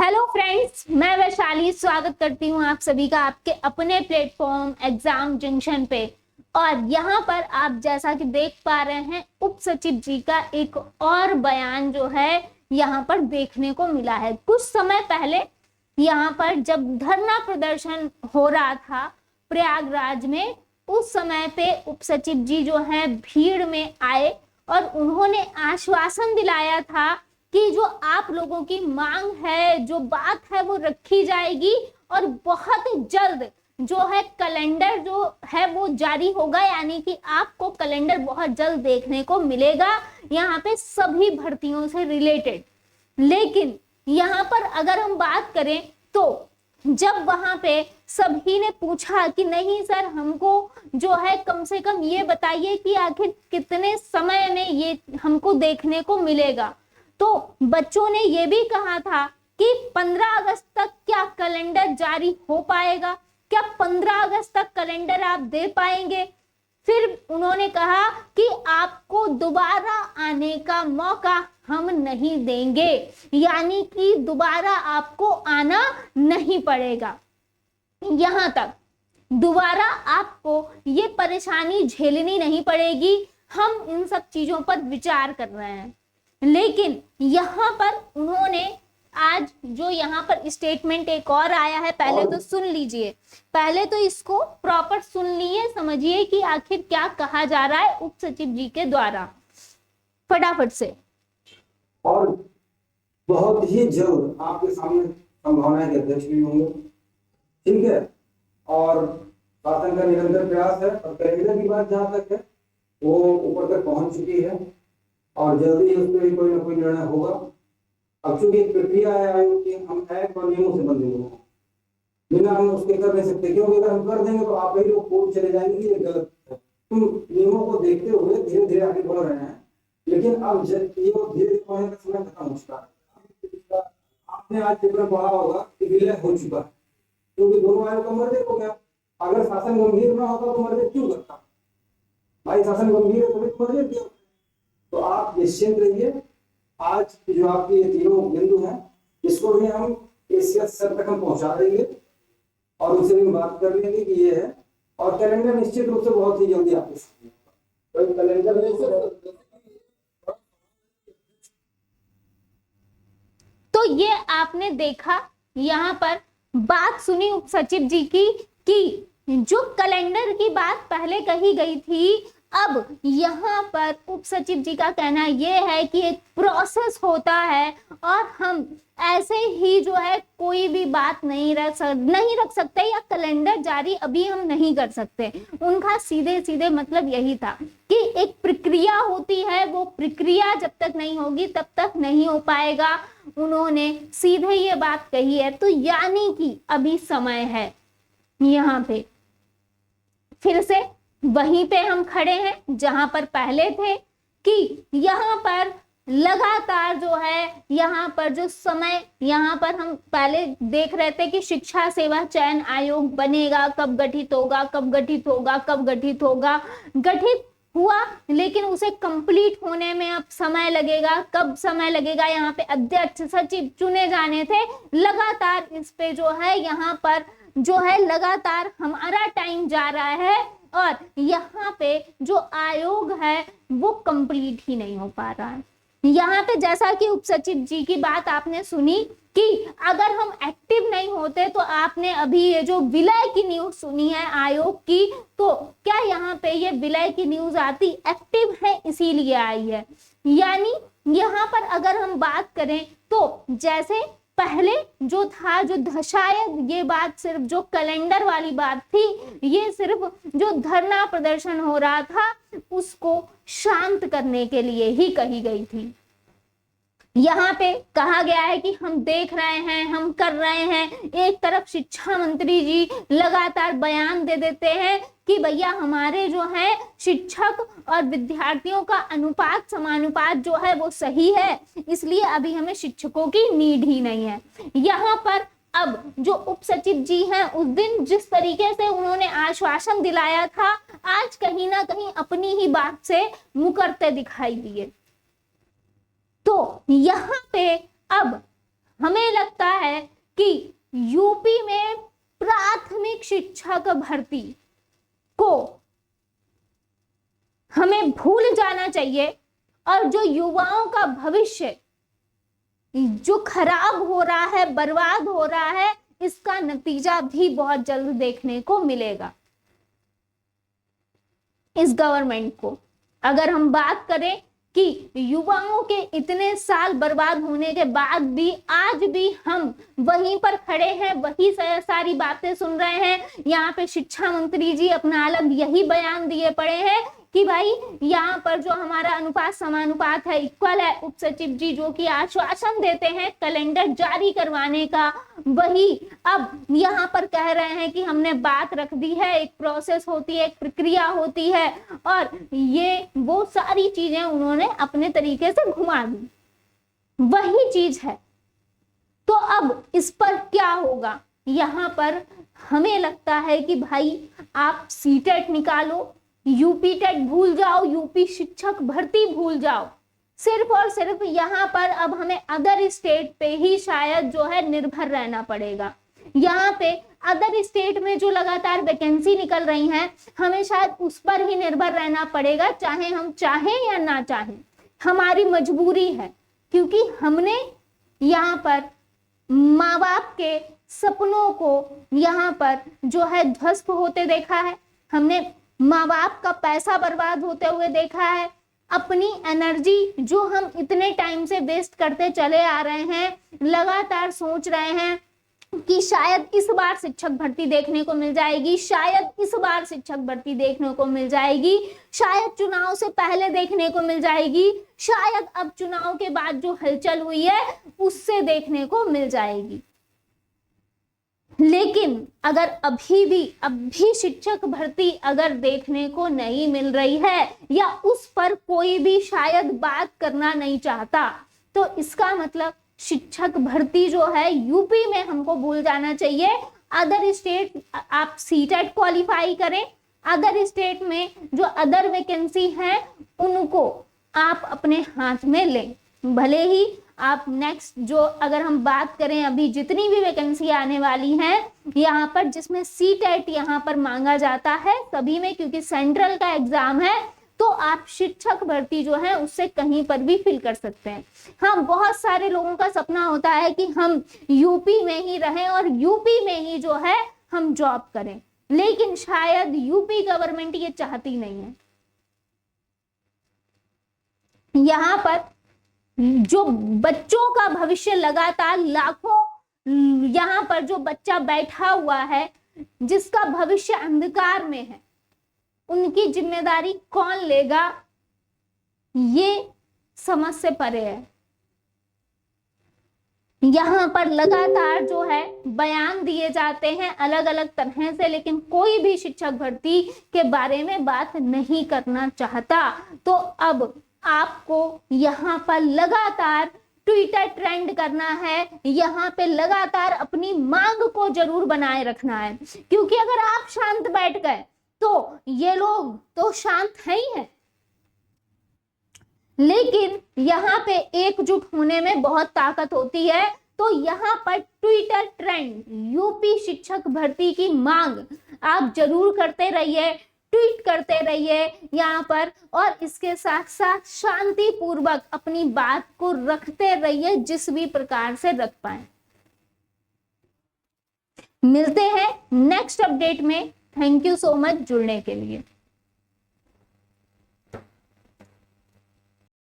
Hello friends, मैं वैशाली स्वागत करती हूँ आप सभी का आपके अपने प्लेटफॉर्म एग्जाम जंक्शन पे। और यहाँ पर आप जैसा कि देख पा रहे हैं, उप सचिव जी का एक और बयान जो है यहाँ पर देखने को मिला है। कुछ समय पहले यहाँ पर जब धरना प्रदर्शन हो रहा था प्रयागराज में, उस समय पे उप सचिव जी जो है भीड़ में आए और उन्होंने आश्वासन दिलाया था कि जो आप लोगों की मांग है, जो बात है वो रखी जाएगी और बहुत जल्द जो है कैलेंडर जो है वो जारी होगा, यानी कि आपको कैलेंडर बहुत जल्द देखने को मिलेगा यहाँ पे सभी भर्तियों से रिलेटेड। लेकिन यहाँ पर अगर हम बात करें तो जब वहां पे सभी ने पूछा कि नहीं सर, हमको जो है कम से कम ये बताइए कि आखिर कितने समय में ये हमको देखने को मिलेगा, तो बच्चों ने ये भी कहा था कि 15 अगस्त तक क्या कैलेंडर जारी हो पाएगा, क्या 15 अगस्त तक कैलेंडर आप दे पाएंगे। फिर उन्होंने कहा कि आपको दोबारा आने का मौका हम नहीं देंगे, यानी कि दोबारा आपको आना नहीं पड़ेगा। यहाँ तक दोबारा आपको ये परेशानी झेलनी नहीं पड़ेगी, हम इन सब चीजों पर विचार कर रहे हैं। लेकिन यहाँ पर उन्होंने आज जो यहाँ पर स्टेटमेंट एक और आया है, पहले तो सुन लीजिए, पहले तो इसको प्रॉपर सुन लिए, समझिए कि आखिर क्या कहा जा रहा है उप सचिव जी के द्वारा, फटाफट से। और बहुत ही जल्द आपके सामने संभावना है कि अध्यक्ष भी होंगे, ठीक है। और शासन का निरंतर प्रयास है और कैलेंडर की बात जहाँ तक है वो ऊपर तक पहुंच चुकी है और जल्दी उस पर कोई ना कोई निर्णय होगा। अब चूंकि एक प्रक्रिया है आयोग की, हम एक्ट और नियमों से बंधे हुए हैं, बिना हम उसके कर नहीं सकते, क्योंकि अगर हम कर देंगे तो आप ही लोग कोर्ट चले जाएंगे कि ये गलत है। तुम नियमों को देखते हुए धीरे धीरे आगे बढ़ रहे हैं, लेकिन अब ये धीरे धीरे बढ़ने का समय खत्म हो चुका है। आपने आज पेपर पढ़ा होगा कि विलय हो चुका है, क्योंकि दोनों आयोग का मर्जी हो गया। अगर शासन गंभीर ना होता तो मर्जी क्यों करता भाई, शासन गंभीर है तो मर्जी क्यों। तो आप निश्चिंत रहिए, आज जो आपकी ये तीनों बिंदु हैं इसको भी हम एशिया सर तक हम पहुंचा देंगे और उनसे भी बात कर लेंगे कि ये है। और कैलेंडर निश्चित रूप से बहुत ही जल्दी आपके सामने तो कैलेंडर। तो ये आपने देखा, यहाँ पर बात सुनी उप सचिव जी की कि जो कैलेंडर की बात पहले कही गई थी, अब यहाँ पर उप सचिव जी का कहना यह है कि एक प्रोसेस होता है और हम ऐसे ही जो है कोई भी बात नहीं रख सकते या कैलेंडर जारी अभी हम नहीं कर सकते। उनका सीधे सीधे मतलब यही था कि एक प्रक्रिया होती है, वो प्रक्रिया जब तक नहीं होगी तब तक नहीं हो पाएगा। उन्होंने सीधे ये बात कही है, तो यानी कि अभी समय है। यहाँ पे फिर से वहीं पे हम खड़े हैं जहां पर पहले थे कि यहाँ पर लगातार जो है, यहाँ पर जो समय, यहाँ पर हम पहले देख रहे थे कि शिक्षा सेवा चयन आयोग बनेगा, कब गठित होगा, कब गठित होगा, कब गठित होगा, गठित हुआ लेकिन उसे कंप्लीट होने में अब समय लगेगा। कब समय लगेगा, यहाँ पे अध्यक्ष सचिव चुने जाने थे, लगातार इस पे जो है यहाँ पर जो है लगातार हमारा टाइम जा रहा है और यहाँ पे जो आयोग है वो कंप्लीट ही नहीं हो पा रहा है। यहाँ पे जैसा कि उप सचिव जी की बात आपने सुनी कि अगर हम एक्टिव नहीं होते, तो आपने अभी ये जो विलय की न्यूज सुनी है आयोग की, तो क्या यहाँ पे ये विलय की न्यूज आती, एक्टिव है इसीलिए आई है। यानी यहाँ पर अगर हम बात करें तो जैसे पहले जो था, जो शायद ये बात सिर्फ जो कैलेंडर वाली बात थी, ये सिर्फ जो धरना प्रदर्शन हो रहा था उसको शांत करने के लिए ही कही गई थी। यहाँ पे कहा गया है कि हम देख रहे हैं, हम कर रहे हैं। एक तरफ शिक्षा मंत्री जी लगातार बयान दे देते हैं कि भैया हमारे जो है शिक्षक और विद्यार्थियों का अनुपात, समानुपात जो है वो सही है, इसलिए अभी हमें शिक्षकों की नीड ही नहीं है। यहाँ पर अब जो उप सचिव जी हैं, उस दिन जिस तरीके से उन्होंने आश्वासन दिलाया था, आज कहीं ना कहीं अपनी ही बात से मुकरते दिखाई दिए। तो यहाँ पे अब हमें लगता है यूपी में प्राथमिक शिक्षक भर्ती को हमें भूल जाना चाहिए और जो युवाओं का भविष्य जो खराब हो रहा है, बर्बाद हो रहा है, इसका नतीजा भी बहुत जल्द देखने को मिलेगा इस गवर्नमेंट को। अगर हम बात करें कि युवाओं के इतने साल बर्बाद होने के बाद भी आज भी हम वहीं पर खड़े हैं, वही सारी बातें सुन रहे हैं। यहाँ पे शिक्षा मंत्री जी अपना अलग यही बयान दिए पड़े हैं कि भाई यहाँ पर जो हमारा अनुपात समानुपात है, इक्वल है। उप सचिव जी जो कि आश्वासन देते हैं कैलेंडर जारी करवाने का, वही अब यहाँ पर कह रहे हैं कि हमने बात रख दी है, एक प्रोसेस होती है, एक प्रक्रिया होती है, और ये वो सारी चीजें उन्होंने अपने तरीके से घुमा दी, वही चीज है। तो अब इस पर क्या होगा? यहाँ पर हमें लगता है कि भाई आप सीटेट निकालो, यूपी टेट भूल जाओ, यूपी शिक्षक भर्ती भूल जाओ, सिर्फ और सिर्फ यहाँ पर अब हमें अदर स्टेट पे ही शायद जो है निर्भर रहना पड़ेगा। यहाँ पे अदर स्टेट में जो लगातार वैकेंसी निकल रही हैं, हमें शायद उस पर ही निर्भर रहना पड़ेगा, चाहे हम चाहें या ना चाहें, हमारी मजबूरी है। क्योंकि हमने यहाँ पर माँ बाप के सपनों को यहाँ पर जो है ध्वस्त होते देखा है, हमने माँ बाप का पैसा बर्बाद होते हुए देखा है, अपनी एनर्जी जो हम इतने टाइम से वेस्ट करते चले आ रहे हैं, लगातार सोच रहे हैं कि शायद इस बार शिक्षक भर्ती देखने को मिल जाएगी, शायद इस बार शिक्षक भर्ती देखने को मिल जाएगी, शायद चुनाव से पहले देखने को मिल जाएगी, शायद अब चुनाव के बाद जो हलचल हुई है उससे देखने को मिल जाएगी। लेकिन अगर अभी शिक्षक भर्ती अगर देखने को नहीं मिल रही है या उस पर कोई भी शायद बात करना नहीं चाहता, तो इसका मतलब शिक्षक भर्ती जो है यूपी में हमको भूल जाना चाहिए। अदर स्टेट आप सीटेट क्वालिफाई करें, अदर स्टेट में जो अदर वैकेंसी है उनको आप अपने हाथ में लें। भले ही आप नेक्स्ट जो अगर हम बात करें अभी जितनी भी वैकेंसी आने वाली हैं यहाँ पर, जिसमें सीटेट यहाँ पर मांगा जाता है सभी में, क्योंकि सेंट्रल का एग्जाम है, तो आप शिक्षक भर्ती जो है उससे कहीं पर भी फिल कर सकते हैं। हाँ, बहुत सारे लोगों का सपना होता है कि हम यूपी में ही रहें और यूपी में ही जो है हम जॉब करें, लेकिन शायद यूपी गवर्नमेंट ये चाहती नहीं है। यहाँ पर जो बच्चों का भविष्य लगातार लाखों यहाँ पर जो बच्चा बैठा हुआ है जिसका भविष्य अंधकार में है, उनकी जिम्मेदारी कौन लेगा, ये समझ से परे है। यहाँ पर लगातार जो है बयान दिए जाते हैं अलग अलग तरह से, लेकिन कोई भी शिक्षक भर्ती के बारे में बात नहीं करना चाहता। तो अब आपको यहाँ पर लगातार ट्विटर ट्रेंड करना है, यहाँ पे लगातार अपनी मांग को जरूर बनाए रखना है, क्योंकि अगर आप शांत बैठ गए तो ये लोग तो शांत है ही है, लेकिन यहाँ पे एकजुट होने में बहुत ताकत होती है। तो यहाँ पर ट्विटर ट्रेंड यूपी शिक्षक भर्ती की मांग आप जरूर करते रहिए, ट्वीट करते रहिए यहाँ पर, और इसके साथ साथ शांतिपूर्वक अपनी बात को रखते रहिए जिस भी प्रकार से रख पाए। मिलते हैं नेक्स्ट अपडेट में। थैंक यू सो मच जुड़ने के लिए।